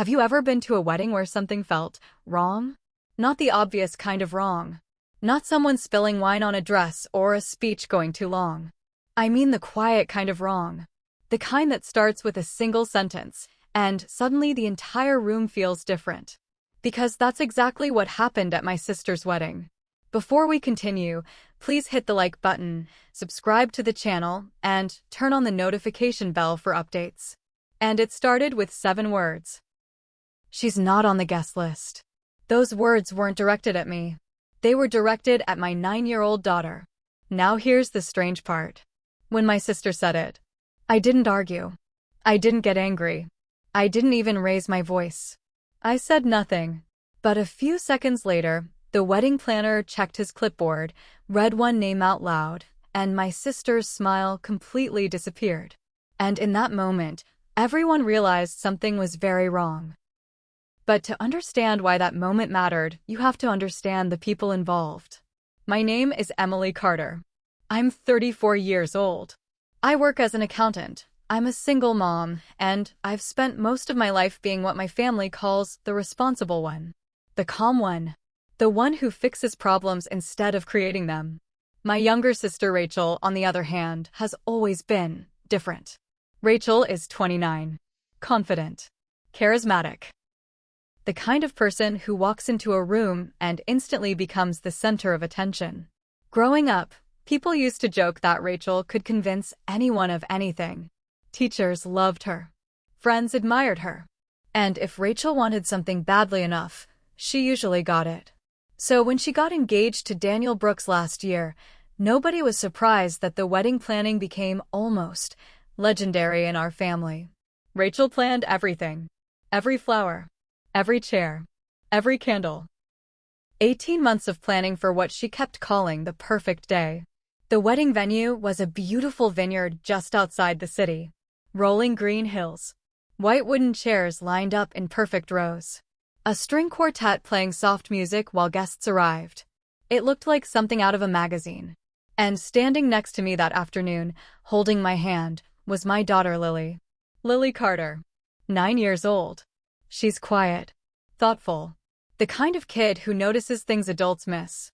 Have you ever been to a wedding where something felt wrong? Not the obvious kind of wrong. Not someone spilling wine on a dress or a speech going too long. I mean the quiet kind of wrong. The kind that starts with a single sentence, and suddenly the entire room feels different. Because that's exactly what happened at my sister's wedding. Before we continue, please hit the like button, subscribe to the channel, and turn on the notification bell for updates. And it started with 7 words. She's not on the guest list. Those words weren't directed at me. They were directed at my 9-year-old daughter. Now here's the strange part. When my sister said it, I didn't argue. I didn't get angry. I didn't even raise my voice. I said nothing. But a few seconds later, the wedding planner checked his clipboard, read one name out loud, and my sister's smile completely disappeared. And in that moment, everyone realized something was very wrong. But to understand why that moment mattered, you have to understand the people involved. My name is Emily Carter. I'm 34 years old. I work as an accountant. I'm a single mom, and I've spent most of my life being what my family calls the responsible one. The calm one. The one who fixes problems instead of creating them. My younger sister Rachel, on the other hand, has always been different. Rachel is 29. Confident. Charismatic. The kind of person who walks into a room and instantly becomes the center of attention. Growing up, people used to joke that Rachel could convince anyone of anything. Teachers loved her. Friends admired her. And if Rachel wanted something badly enough, she usually got it. So when she got engaged to Daniel Brooks last year, nobody was surprised that the wedding planning became almost legendary in our family. Rachel planned everything. Every flower. Every chair. Every candle. 18 months of planning for what she kept calling the perfect day. The wedding venue was a beautiful vineyard just outside the city. Rolling green hills. White wooden chairs lined up in perfect rows. A string quartet playing soft music while guests arrived. It looked like something out of a magazine. And standing next to me that afternoon, holding my hand, was my daughter Lily. Lily Carter. 9 years old. She's quiet. Thoughtful. The kind of kid who notices things adults miss.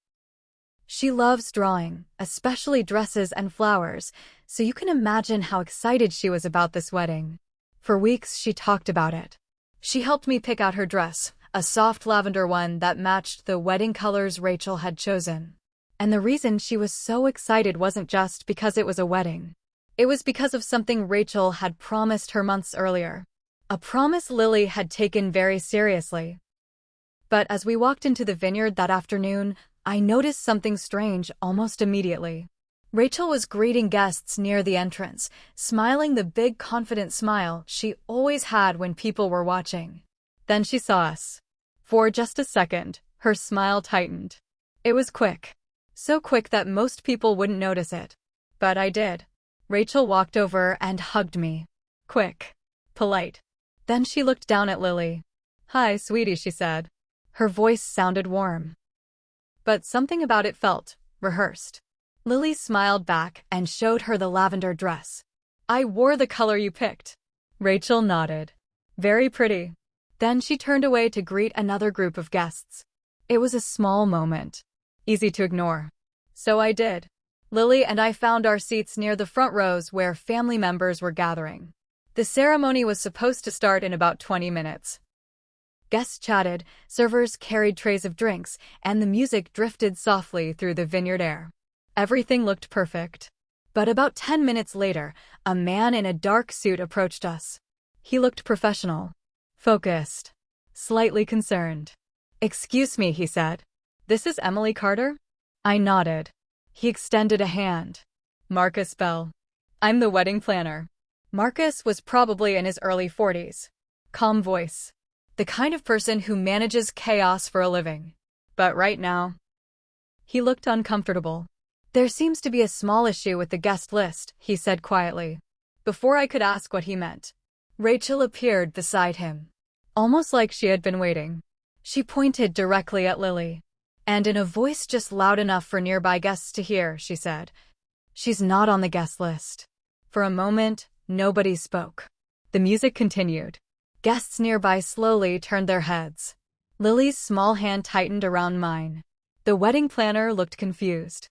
She loves drawing, especially dresses and flowers, so you can imagine how excited she was about this wedding. For weeks she talked about it. She helped me pick out her dress, a soft lavender one that matched the wedding colors Rachel had chosen. And the reason she was so excited wasn't just because it was a wedding. It was because of something Rachel had promised her months earlier. A promise Lily had taken very seriously. But as we walked into the vineyard that afternoon, I noticed something strange almost immediately. Rachel was greeting guests near the entrance, smiling the big confident smile she always had when people were watching. Then she saw us. For just a second, her smile tightened. It was quick. So quick that most people wouldn't notice it. But I did. Rachel walked over and hugged me. Quick. Polite. Then she looked down at Lily. "Hi, sweetie," she said. Her voice sounded warm. But something about it felt rehearsed. Lily smiled back and showed her the lavender dress. "I wore the color you picked." Rachel nodded. "Very pretty." Then she turned away to greet another group of guests. It was a small moment. Easy to ignore. So I did. Lily and I found our seats near the front rows where family members were gathering. The ceremony was supposed to start in about 20 minutes. Guests chatted, servers carried trays of drinks, and the music drifted softly through the vineyard air. Everything looked perfect. But about 10 minutes later, a man in a dark suit approached us. He looked professional. Focused. Slightly concerned. "Excuse me," he said. "This is Emily Carter?" I nodded. He extended a hand. "Marcus Bell. I'm the wedding planner." Marcus was probably in his early 40s. Calm voice. The kind of person who manages chaos for a living. But right now, he looked uncomfortable. "There seems to be a small issue with the guest list," he said quietly. Before I could ask what he meant, Rachel appeared beside him. Almost like she had been waiting. She pointed directly at Lily. And in a voice just loud enough for nearby guests to hear, she said, "She's not on the guest list." For a moment, nobody spoke. The music continued. Guests nearby slowly turned their heads. Lily's small hand tightened around mine. The wedding planner looked confused.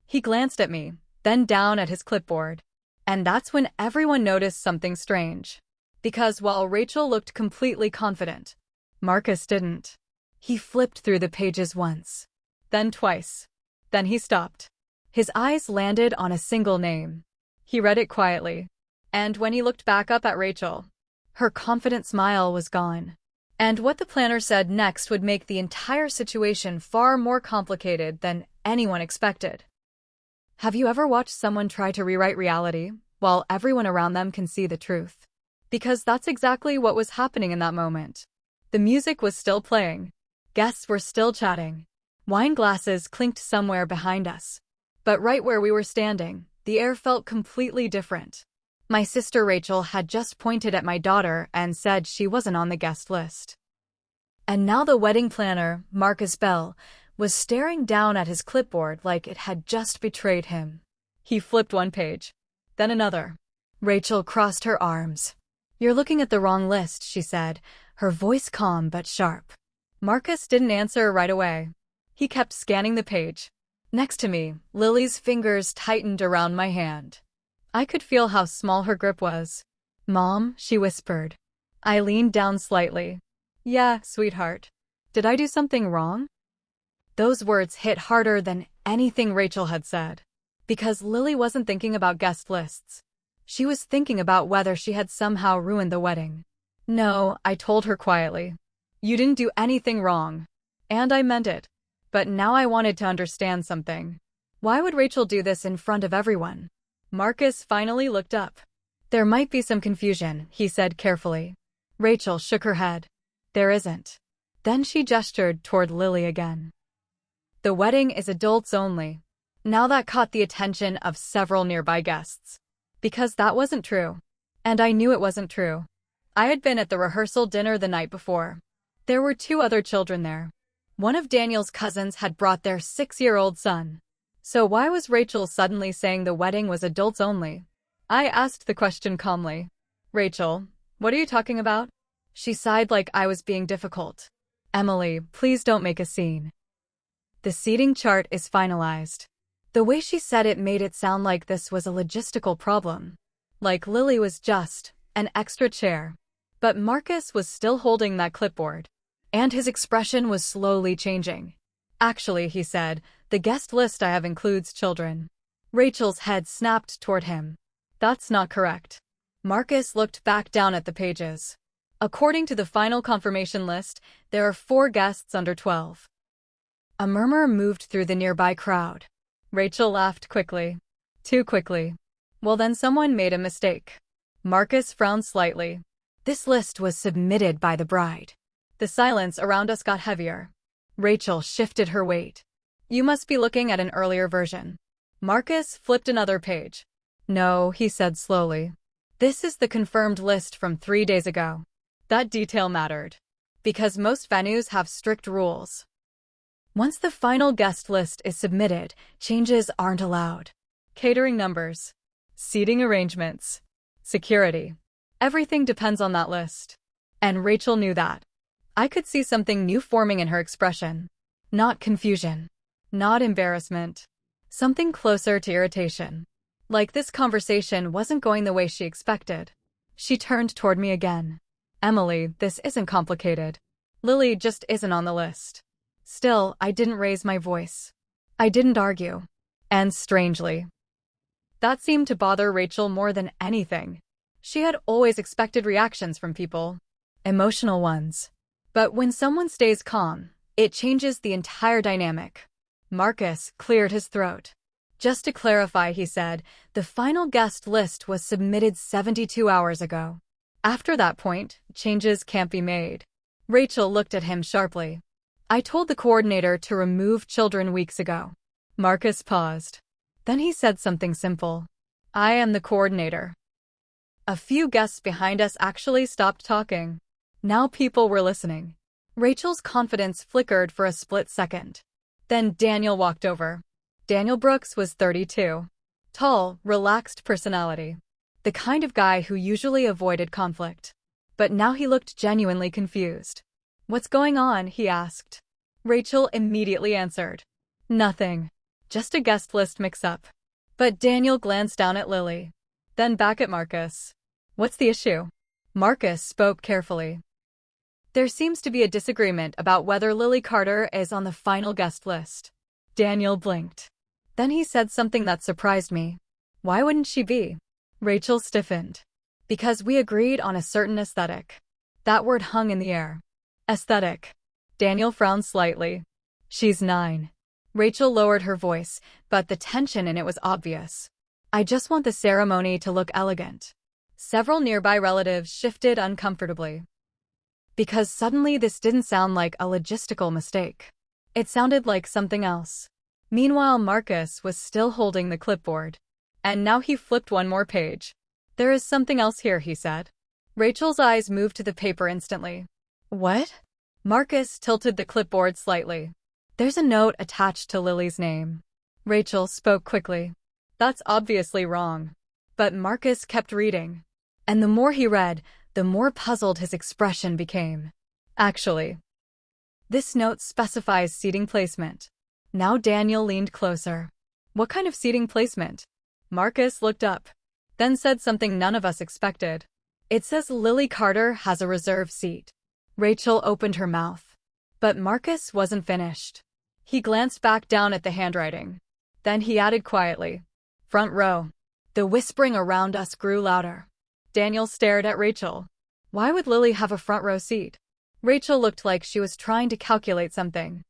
He glanced at me, then down at his clipboard. And that's when everyone noticed something strange. Because while Rachel looked completely confident, Marcus didn't. He flipped through the pages once, then twice. Then he stopped. His eyes landed on a single name. He read it quietly. And when he looked back up at Rachel, her confident smile was gone. And what the planner said next would make the entire situation far more complicated than anyone expected. Have you ever watched someone try to rewrite reality while everyone around them can see the truth? Because that's exactly what was happening in that moment. The music was still playing. Guests were still chatting. Wine glasses clinked somewhere behind us. But right where we were standing, the air felt completely different. My sister Rachel had just pointed at my daughter and said she wasn't on the guest list. And now the wedding planner, Marcus Bell, was staring down at his clipboard like it had just betrayed him. He flipped one page, then another. Rachel crossed her arms. "You're looking at the wrong list," she said, her voice calm but sharp. Marcus didn't answer right away. He kept scanning the page. Next to me, Lily's fingers tightened around my hand. I could feel how small her grip was. "Mom," she whispered. I leaned down slightly. "Yeah, sweetheart. Did I do something wrong?" Those words hit harder than anything Rachel had said. Because Lily wasn't thinking about guest lists. She was thinking about whether she had somehow ruined the wedding. "No," I told her quietly. "You didn't do anything wrong." And I meant it. But now I wanted to understand something. Why would Rachel do this in front of everyone? Marcus finally looked up. "There might be some confusion," he said carefully. Rachel shook her head. "There isn't." Then she gestured toward Lily again. "The wedding is adults only." Now that caught the attention of several nearby guests. Because that wasn't true. And I knew it wasn't true. I had been at the rehearsal dinner the night before. There were 2 other children there. One of Daniel's cousins had brought their 6-year-old son. So why was Rachel suddenly saying the wedding was adults only? I asked the question calmly. "Rachel, what are you talking about?" She sighed like I was being difficult. "Emily, please don't make a scene. The seating chart is finalized." The way she said it made it sound like this was a logistical problem. Like Lily was just an extra chair. But Marcus was still holding that clipboard. And his expression was slowly changing. "Actually," he said, "the guest list I have includes children." Rachel's head snapped toward him. "That's not correct." Marcus looked back down at the pages. According to the final confirmation list, there are 4 guests under 12. A murmur moved through the nearby crowd. Rachel laughed quickly. Too quickly. "Well, then someone made a mistake." Marcus frowned slightly. This list was submitted by the bride. The silence around us got heavier. Rachel shifted her weight. "You must be looking at an earlier version." Marcus flipped another page. "No," he said slowly. "This is the confirmed list from 3 days ago." That detail mattered. Because most venues have strict rules. Once the final guest list is submitted, changes aren't allowed. Catering numbers, seating arrangements, security. Everything depends on that list. And Rachel knew that. I could see something new forming in her expression. Not confusion. Not embarrassment. Something closer to irritation. Like this conversation wasn't going the way she expected. She turned toward me again. "Emily, this isn't complicated. Lily just isn't on the list." Still, I didn't raise my voice. I didn't argue. And strangely, that seemed to bother Rachel more than anything. She had always expected reactions from people. Emotional ones. But when someone stays calm, it changes the entire dynamic. Marcus cleared his throat. "Just to clarify," he said, "the final guest list was submitted 72 hours ago. After that point, changes can't be made." Rachel looked at him sharply. "I told the coordinator to remove children weeks ago." Marcus paused. Then he said something simple. "I am the coordinator." A few guests behind us actually stopped talking. Now people were listening. Rachel's confidence flickered for a split second. Then Daniel walked over. Daniel Brooks was 32. Tall, relaxed personality. The kind of guy who usually avoided conflict. But now he looked genuinely confused. "What's going on?" he asked. Rachel immediately answered. "Nothing. Just a guest list mix-up." But Daniel glanced down at Lily, then back at Marcus. "What's the issue?" Marcus spoke carefully. "There seems to be a disagreement about whether Lily Carter is on the final guest list." Daniel blinked. Then he said something that surprised me. "Why wouldn't she be?" Rachel stiffened. "Because we agreed on a certain aesthetic." That word hung in the air. Aesthetic. Daniel frowned slightly. "She's 9. Rachel lowered her voice, but the tension in it was obvious. "I just want the ceremony to look elegant." Several nearby relatives shifted uncomfortably. Because suddenly this didn't sound like a logistical mistake. It sounded like something else. Meanwhile, Marcus was still holding the clipboard. And now he flipped one more page. "There is something else here," he said. Rachel's eyes moved to the paper instantly. "What?" Marcus tilted the clipboard slightly. "There's a note attached to Lily's name." Rachel spoke quickly. "That's obviously wrong." But Marcus kept reading. And the more he read, the more puzzled his expression became. "Actually, this note specifies seating placement." Now Daniel leaned closer. "What kind of seating placement?" Marcus looked up, then said something none of us expected. "It says Lily Carter has a reserved seat." Rachel opened her mouth. But Marcus wasn't finished. He glanced back down at the handwriting. Then he added quietly, "Front row." The whispering around us grew louder. Daniel stared at Rachel. Why would Lily have a front row seat? Rachel looked like she was trying to calculate something.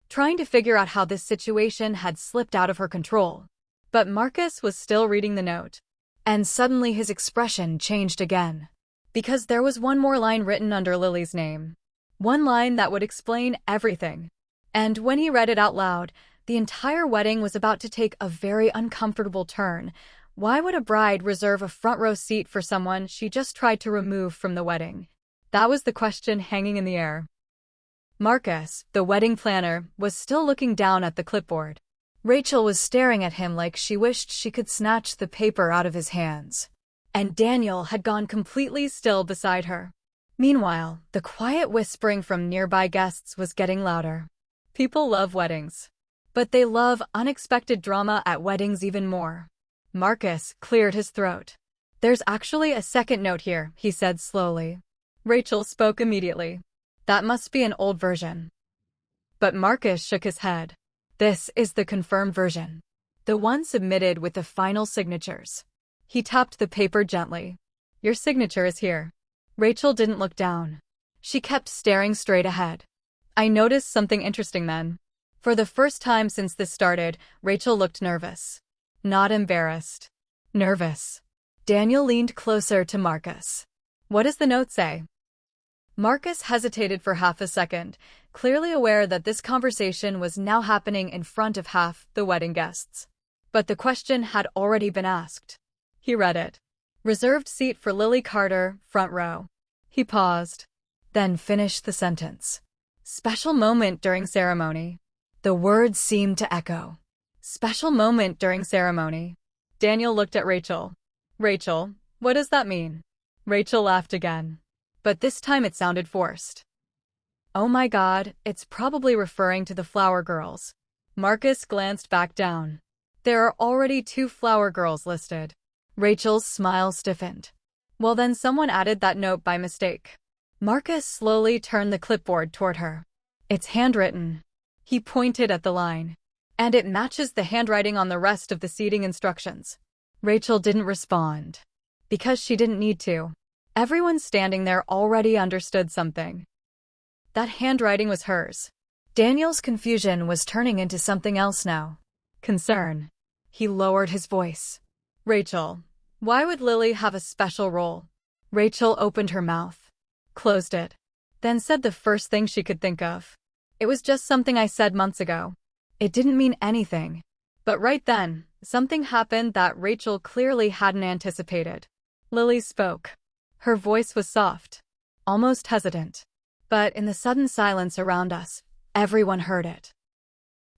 Trying to figure out how this situation had slipped out of her control. But Marcus was still reading the note. And suddenly his expression changed again. Because there was one more line written under Lily's name. One line that would explain everything. And when he read it out loud, the entire wedding was about to take a very uncomfortable turn. Why would a bride reserve a front row seat for someone she just tried to remove from the wedding? That was the question hanging in the air. Marcus, the wedding planner, was still looking down at the clipboard. Rachel was staring at him like she wished she could snatch the paper out of his hands. And Daniel had gone completely still beside her. Meanwhile, the quiet whispering from nearby guests was getting louder. People love weddings. But they love unexpected drama at weddings even more. Marcus cleared his throat. "There's actually a second note here," he said slowly. Rachel spoke immediately. "That must be an old version." But Marcus shook his head. "This is the confirmed version. The one submitted with the final signatures." He tapped the paper gently. "Your signature is here." Rachel didn't look down. She kept staring straight ahead. I noticed something interesting then. For the first time since this started, Rachel looked nervous. Not embarrassed. Nervous. Daniel leaned closer to Marcus. "What does the note say?" Marcus hesitated for half a second, clearly aware that this conversation was now happening in front of half the wedding guests. But the question had already been asked. He read it. "Reserved seat for Lily Carter, front row." He paused, then finished the sentence. "Special moment during ceremony." The words seemed to echo. "Special moment during ceremony." Daniel looked at Rachel. "Rachel, what does that mean?" Rachel laughed again. But this time it sounded forced. "Oh my God, it's probably referring to the flower girls." Marcus glanced back down. "There are already 2 flower girls listed." Rachel's smile stiffened. "Well, then someone added that note by mistake." Marcus slowly turned the clipboard toward her. "It's handwritten." He pointed at the line. "And it matches the handwriting on the rest of the seating instructions." Rachel didn't respond. Because she didn't need to. Everyone standing there already understood something. That handwriting was hers. Daniel's confusion was turning into something else now. Concern. He lowered his voice. "Rachel, why would Lily have a special role?" Rachel opened her mouth, closed it, then said the first thing she could think of. "It was just something I said months ago. It didn't mean anything." But right then, something happened that Rachel clearly hadn't anticipated. Lily spoke. Her voice was soft, almost hesitant. But in the sudden silence around us, everyone heard it.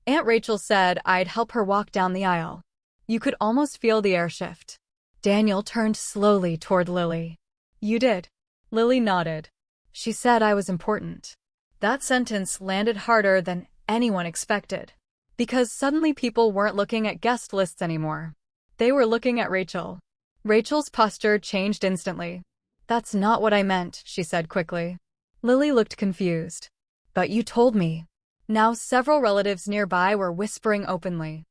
Aunt Rachel said I'd help her walk down the aisle. You could almost feel the air shift. Daniel turned slowly toward Lily. "You did?" Lily nodded. She said I was important. That sentence landed harder than anyone expected. Because suddenly people weren't looking at guest lists anymore. They were looking at Rachel. Rachel's posture changed instantly. That's not what I meant, she said quickly. Lily looked confused. But you told me. Now several relatives nearby were whispering openly.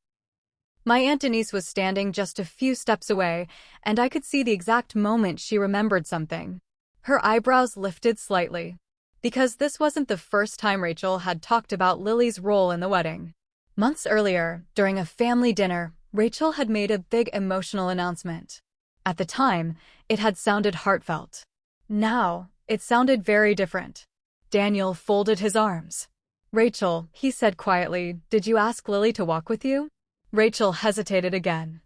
My Aunt Denise was standing just a few steps away, and I could see the exact moment she remembered something. Her eyebrows lifted slightly. Because this wasn't the first time Rachel had talked about Lily's role in the wedding. Months earlier, during a family dinner, Rachel had made a big emotional announcement. At the time, it had sounded heartfelt. Now, it sounded very different. Daniel folded his arms. Rachel, he said quietly, did you ask Lily to walk with you? Rachel hesitated again.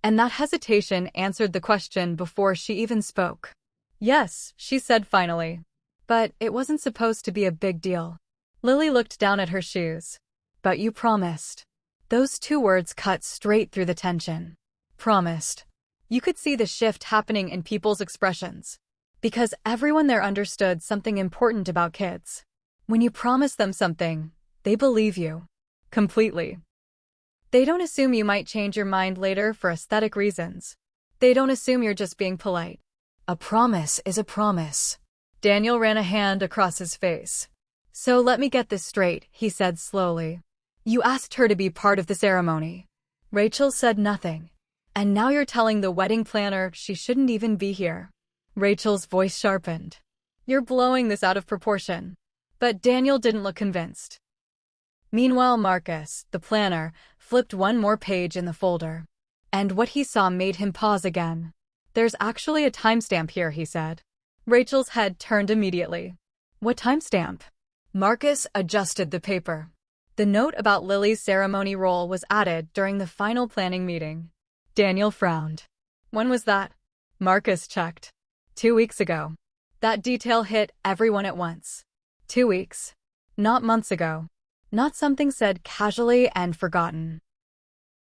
And that hesitation answered the question before she even spoke. Yes, she said finally. But it wasn't supposed to be a big deal. Lily looked down at her shoes. But you promised. Those two words cut straight through the tension. Promised. You could see the shift happening in people's expressions. Because everyone there understood something important about kids. When you promise them something, they believe you. Completely. They don't assume you might change your mind later for aesthetic reasons. They don't assume you're just being polite. A promise is a promise. Daniel ran a hand across his face. So let me get this straight, he said slowly. You asked her to be part of the ceremony. Rachel said nothing. And now you're telling the wedding planner she shouldn't even be here. Rachel's voice sharpened. You're blowing this out of proportion. But Daniel didn't look convinced. Meanwhile, Marcus, the planner, flipped one more page in the folder. And what he saw made him pause again. There's actually a timestamp here, he said. Rachel's head turned immediately. What timestamp? Marcus adjusted the paper. The note about Lily's ceremony role was added during the final planning meeting. Daniel frowned. When was that? Marcus checked. 2 weeks ago. That detail hit everyone at once. 2 weeks. Not months ago. Not something said casually and forgotten.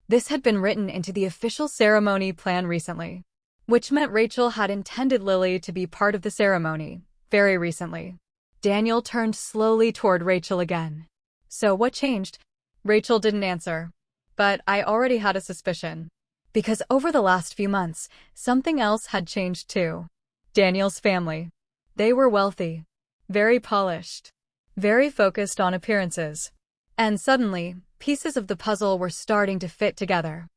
This had been written into the official ceremony plan recently, which meant Rachel had intended Lily to be part of the ceremony, very recently. Daniel turned slowly toward Rachel again. So what changed? Rachel didn't answer. But I already had a suspicion. Because over the last few months, something else had changed too. Daniel's family. They were wealthy. Very polished. Very focused on appearances. And suddenly, pieces of the puzzle were starting to fit together.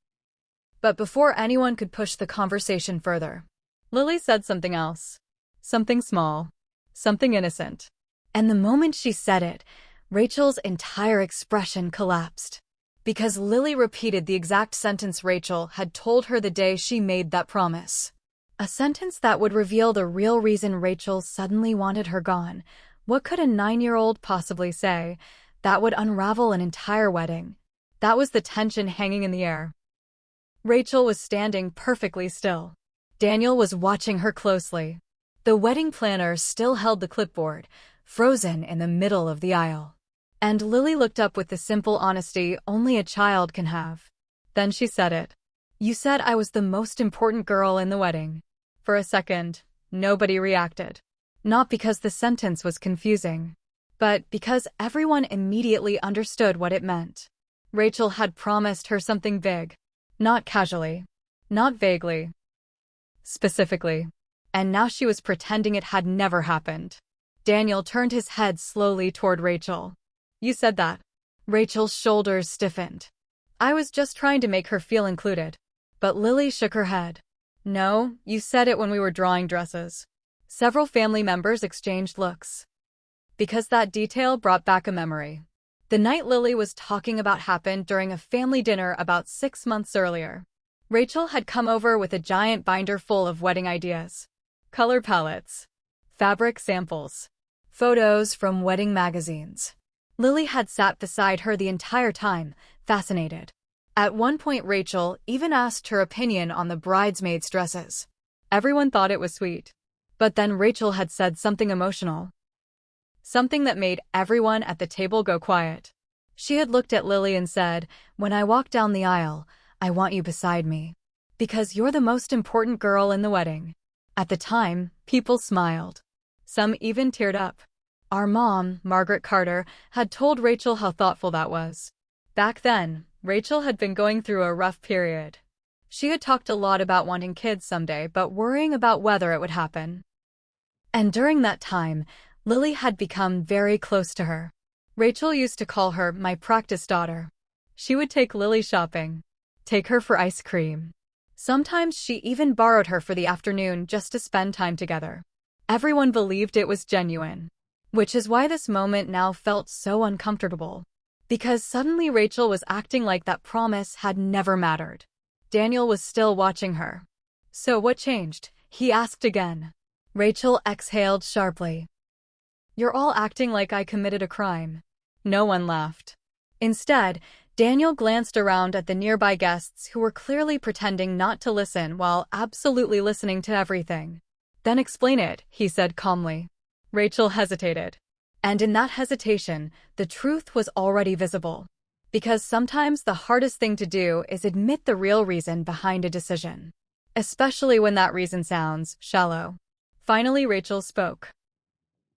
But before anyone could push the conversation further, Lily said something else. Something small. Something innocent. And the moment she said it, Rachel's entire expression collapsed. Because Lily repeated the exact sentence Rachel had told her the day she made that promise. A sentence that would reveal the real reason Rachel suddenly wanted her gone. What could a 9-year-old possibly say that would unravel an entire wedding? That was the tension hanging in the air. Rachel was standing perfectly still. Daniel was watching her closely. The wedding planner still held the clipboard, frozen in the middle of the aisle. And Lily looked up with the simple honesty only a child can have. Then she said it. You said I was the most important girl in the wedding. For a second, nobody reacted. Not because the sentence was confusing, but because everyone immediately understood what it meant. Rachel had promised her something big. Not casually. Not vaguely. Specifically. And now she was pretending it had never happened. Daniel turned his head slowly toward Rachel. You said that. Rachel's shoulders stiffened. I was just trying to make her feel included. But Lily shook her head. No, you said it when we were drawing dresses. Several family members exchanged looks. Because that detail brought back a memory. The night Lily was talking about happened during a family dinner about 6 months earlier. Rachel had come over with a giant binder full of wedding ideas. Color palettes. Fabric samples. Photos from wedding magazines. Lily had sat beside her the entire time, fascinated. At one point Rachel even asked her opinion on the bridesmaids' dresses. Everyone thought it was sweet. But then Rachel had said something emotional. Something that made everyone at the table go quiet. She had looked at Lily and said, when I walk down the aisle, I want you beside me. Because you're the most important girl in the wedding. At the time, people smiled. Some even teared up. Our mom, Margaret Carter, had told Rachel how thoughtful that was. Back then, Rachel had been going through a rough period. She had talked a lot about wanting kids someday, but worrying about whether it would happen. And during that time, Lily had become very close to her. Rachel used to call her my practice daughter. She would take Lily shopping, take her for ice cream. Sometimes she even borrowed her for the afternoon just to spend time together. Everyone believed it was genuine, which is why this moment now felt so uncomfortable. Because suddenly Rachel was acting like that promise had never mattered. Daniel was still watching her. "So what changed?" he asked again. Rachel exhaled sharply. "You're all acting like I committed a crime." No one laughed. Instead, Daniel glanced around at the nearby guests who were clearly pretending not to listen while absolutely listening to everything. "Then explain it," he said calmly. Rachel hesitated. And in that hesitation, the truth was already visible. Because sometimes the hardest thing to do is admit the real reason behind a decision. Especially when that reason sounds shallow. Finally, Rachel spoke.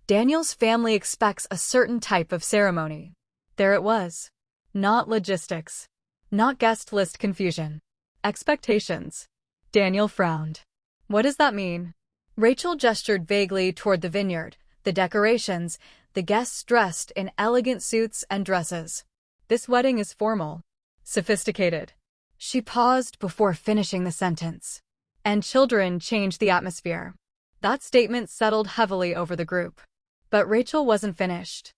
"Daniel's family expects a certain type of ceremony." There it was. Not logistics. Not guest list confusion. Expectations. Daniel frowned. "What does that mean?" Rachel gestured vaguely toward the vineyard, the decorations, the guests dressed in elegant suits and dresses. "This wedding is formal. Sophisticated." She paused before finishing the sentence. "And children change the atmosphere." That statement settled heavily over the group. But Rachel wasn't finished.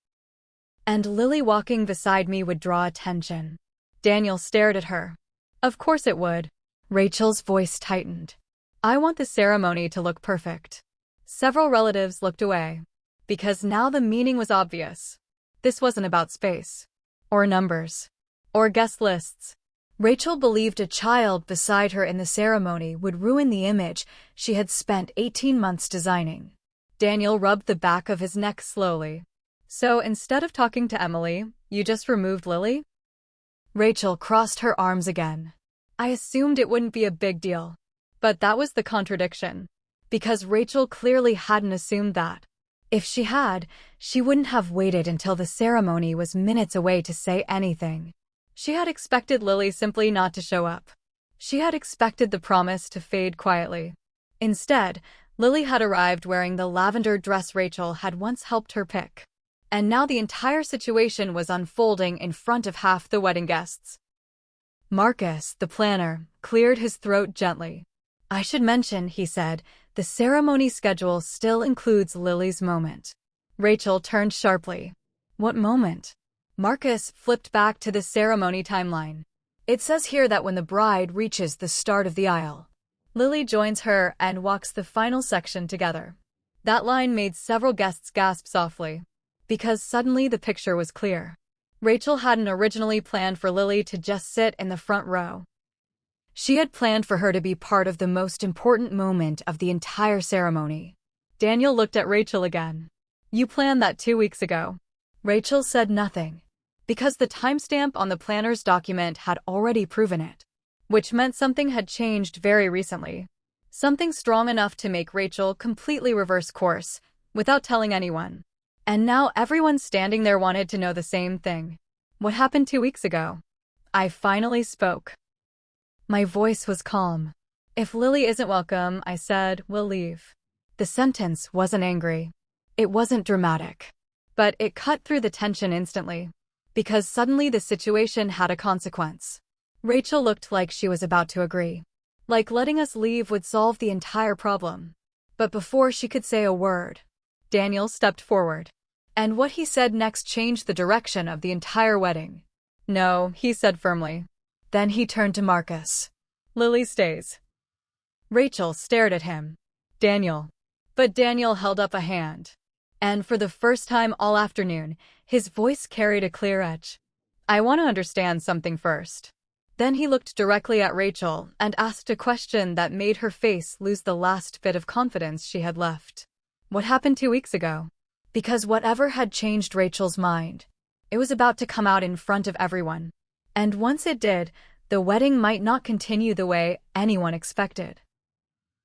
"And Lily walking beside me would draw attention." Daniel stared at her. "Of course it would." Rachel's voice tightened. "I want the ceremony to look perfect." Several relatives looked away. Because now the meaning was obvious. This wasn't about space. Or numbers. Or guest lists. Rachel believed a child beside her in the ceremony would ruin the image she had spent 18 months designing. Daniel rubbed the back of his neck slowly. "So instead of talking to Emily, you just removed Lily?" Rachel crossed her arms again. "I assumed it wouldn't be a big deal." But that was the contradiction. Because Rachel clearly hadn't assumed that. If she had, she wouldn't have waited until the ceremony was minutes away to say anything. She had expected Lily simply not to show up. She had expected the promise to fade quietly. Instead, Lily had arrived wearing the lavender dress Rachel had once helped her pick. And now the entire situation was unfolding in front of half the wedding guests. Marcus, the planner, cleared his throat gently. "I should mention," he said, "the ceremony schedule still includes Lily's moment." Rachel turned sharply. "What moment?" Marcus flipped back to the ceremony timeline. "It says here that when the bride reaches the start of the aisle, Lily joins her and walks the final section together." That line made several guests gasp softly. Because suddenly the picture was clear. Rachel hadn't originally planned for Lily to just sit in the front row. She had planned for her to be part of the most important moment of the entire ceremony. Daniel looked at Rachel again. "You planned that 2 weeks ago." Rachel said nothing. Because the timestamp on the planner's document had already proven it. Which meant something had changed very recently. Something strong enough to make Rachel completely reverse course, without telling anyone. And now everyone standing there wanted to know the same thing. "What happened 2 weeks ago?" I finally spoke. My voice was calm. "If Lily isn't welcome," I said, "we'll leave." The sentence wasn't angry. It wasn't dramatic. But it cut through the tension instantly. Because suddenly the situation had a consequence. Rachel looked like she was about to agree. Like letting us leave would solve the entire problem. But before she could say a word, Daniel stepped forward. And what he said next changed the direction of the entire wedding. "No," he said firmly. Then he turned to Marcus. "Lily stays." Rachel stared at him. "Daniel." But Daniel held up a hand. And for the first time all afternoon, his voice carried a clear edge. "I want to understand something first." Then he looked directly at Rachel and asked a question that made her face lose the last bit of confidence she had left. "What happened 2 weeks ago?" Because whatever had changed Rachel's mind, it was about to come out in front of everyone. And once it did, the wedding might not continue the way anyone expected.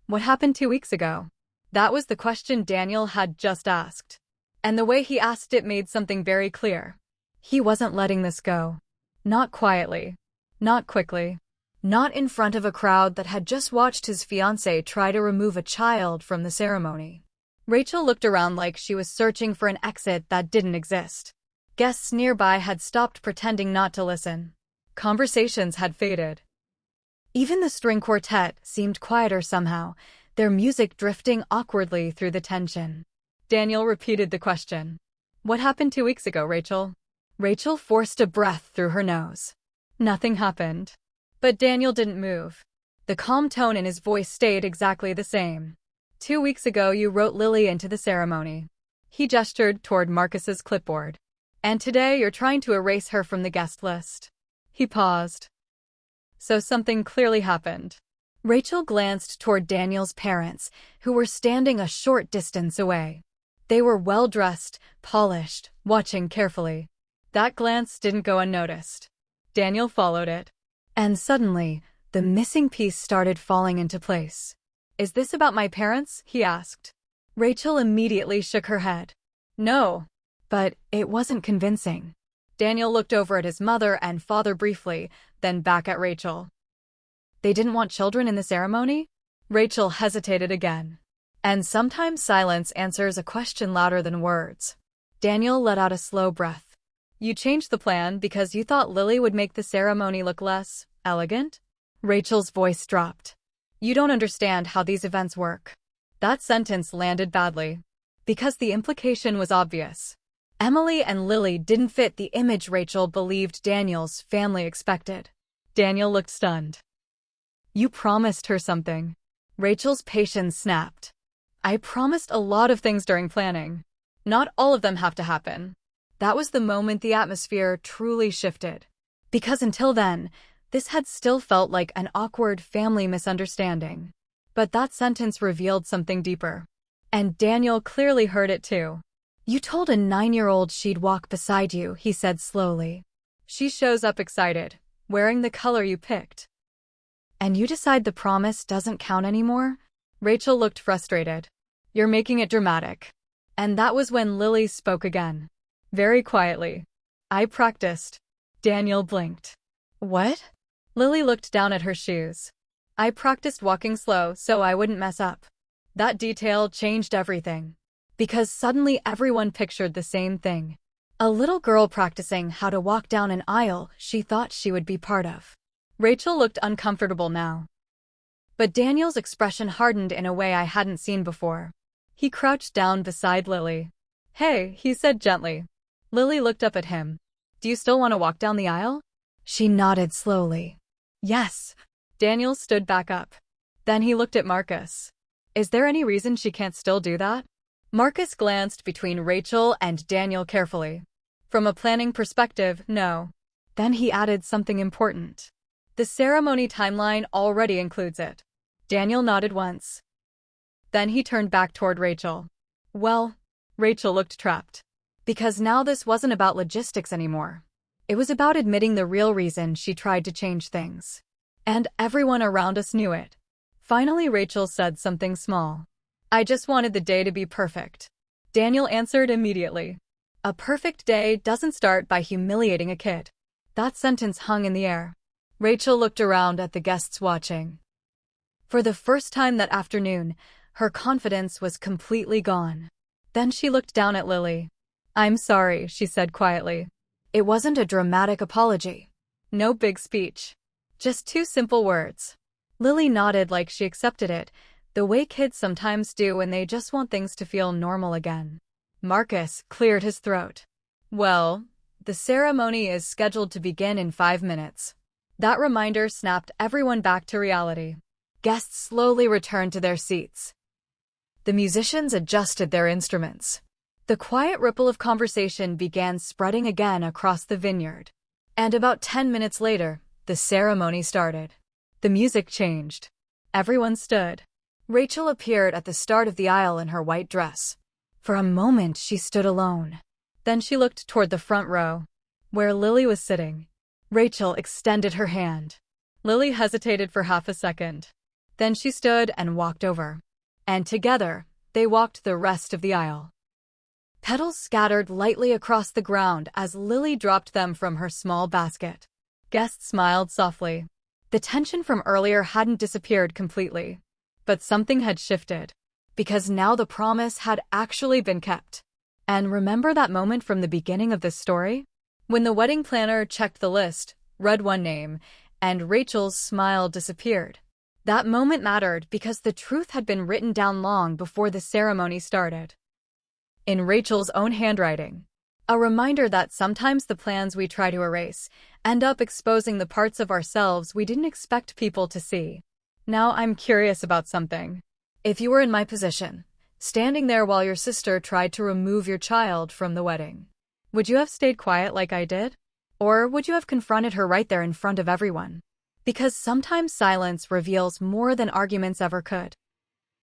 What happened 2 weeks ago? That was the question Daniel had just asked. And the way he asked it made something very clear. He wasn't letting this go. Not quietly. Not quickly. Not in front of a crowd that had just watched his fiancée try to remove a child from the ceremony. Rachel looked around like she was searching for an exit that didn't exist. Guests nearby had stopped pretending not to listen. Conversations had faded. Even the string quartet seemed quieter somehow, their music drifting awkwardly through the tension. Daniel repeated the question. What happened 2 weeks ago, Rachel? Rachel forced a breath through her nose. Nothing happened. But Daniel didn't move. The calm tone in his voice stayed exactly the same. 2 weeks ago you wrote Lily into the ceremony. He gestured toward Marcus's clipboard. And today you're trying to erase her from the guest list. He paused. So something clearly happened. Rachel glanced toward Daniel's parents, who were standing a short distance away. They were well-dressed, polished, watching carefully. That glance didn't go unnoticed. Daniel followed it. And suddenly, the missing piece started falling into place. Is this about my parents? He asked. Rachel immediately shook her head. No. But it wasn't convincing. Daniel looked over at his mother and father briefly, then back at Rachel. They didn't want children in the ceremony? Rachel hesitated again. And sometimes silence answers a question louder than words. Daniel let out a slow breath. You changed the plan because you thought Lily would make the ceremony look less elegant? Rachel's voice dropped. You don't understand how these events work. That sentence landed badly. Because the implication was obvious. Emily and Lily didn't fit the image Rachel believed Daniel's family expected. Daniel looked stunned. You promised her something. Rachel's patience snapped. I promised a lot of things during planning. Not all of them have to happen. That was the moment the atmosphere truly shifted. Because until then, this had still felt like an awkward family misunderstanding. But that sentence revealed something deeper. And Daniel clearly heard it too. You told a 9-year-old she'd walk beside you, he said slowly. She shows up excited, wearing the color you picked. And you decide the promise doesn't count anymore? Rachel looked frustrated. You're making it dramatic. And that was when Lily spoke again. Very quietly. I practiced. Daniel blinked. What? Lily looked down at her shoes. I practiced walking slow so I wouldn't mess up. That detail changed everything. Because suddenly everyone pictured the same thing. A little girl practicing how to walk down an aisle she thought she would be part of. Rachel looked uncomfortable now. But Daniel's expression hardened in a way I hadn't seen before. He crouched down beside Lily. Hey, he said gently. Lily looked up at him. Do you still want to walk down the aisle? She nodded slowly. Yes. Daniel stood back up. Then he looked at Marcus. Is there any reason she can't still do that? Marcus glanced between Rachel and Daniel carefully. From a planning perspective, no. Then he added something important. The ceremony timeline already includes it. Daniel nodded once. Then he turned back toward Rachel. Well, Rachel looked trapped. Because now this wasn't about logistics anymore. It was about admitting the real reason she tried to change things. And everyone around us knew it. Finally, Rachel said something small. I just wanted the day to be perfect. Daniel answered immediately. A perfect day doesn't start by humiliating a kid. That sentence hung in the air. Rachel looked around at the guests watching. For the first time that afternoon, her confidence was completely gone. Then she looked down at Lily. I'm sorry, she said quietly. It wasn't a dramatic apology. No big speech. Just 2 simple words. Lily nodded like she accepted it, the way kids sometimes do when they just want things to feel normal again. Marcus cleared his throat. Well, the ceremony is scheduled to begin in 5 minutes. That reminder snapped everyone back to reality. Guests slowly returned to their seats. The musicians adjusted their instruments. The quiet ripple of conversation began spreading again across the vineyard. And about 10 minutes later, the ceremony started. The music changed. Everyone stood. Rachel appeared at the start of the aisle in her white dress. For a moment, she stood alone. Then she looked toward the front row, where Lily was sitting. Rachel extended her hand. Lily hesitated for half a second. Then she stood and walked over. And together, they walked the rest of the aisle. Petals scattered lightly across the ground as Lily dropped them from her small basket. Guests smiled softly. The tension from earlier hadn't disappeared completely. But something had shifted. Because now the promise had actually been kept. And remember that moment from the beginning of this story? When the wedding planner checked the list, read one name, and Rachel's smile disappeared. That moment mattered because the truth had been written down long before the ceremony started. In Rachel's own handwriting. A reminder that sometimes the plans we try to erase end up exposing the parts of ourselves we didn't expect people to see. Now I'm curious about something. If you were in my position, standing there while your sister tried to remove your child from the wedding, would you have stayed quiet like I did? Or would you have confronted her right there in front of everyone? Because sometimes silence reveals more than arguments ever could.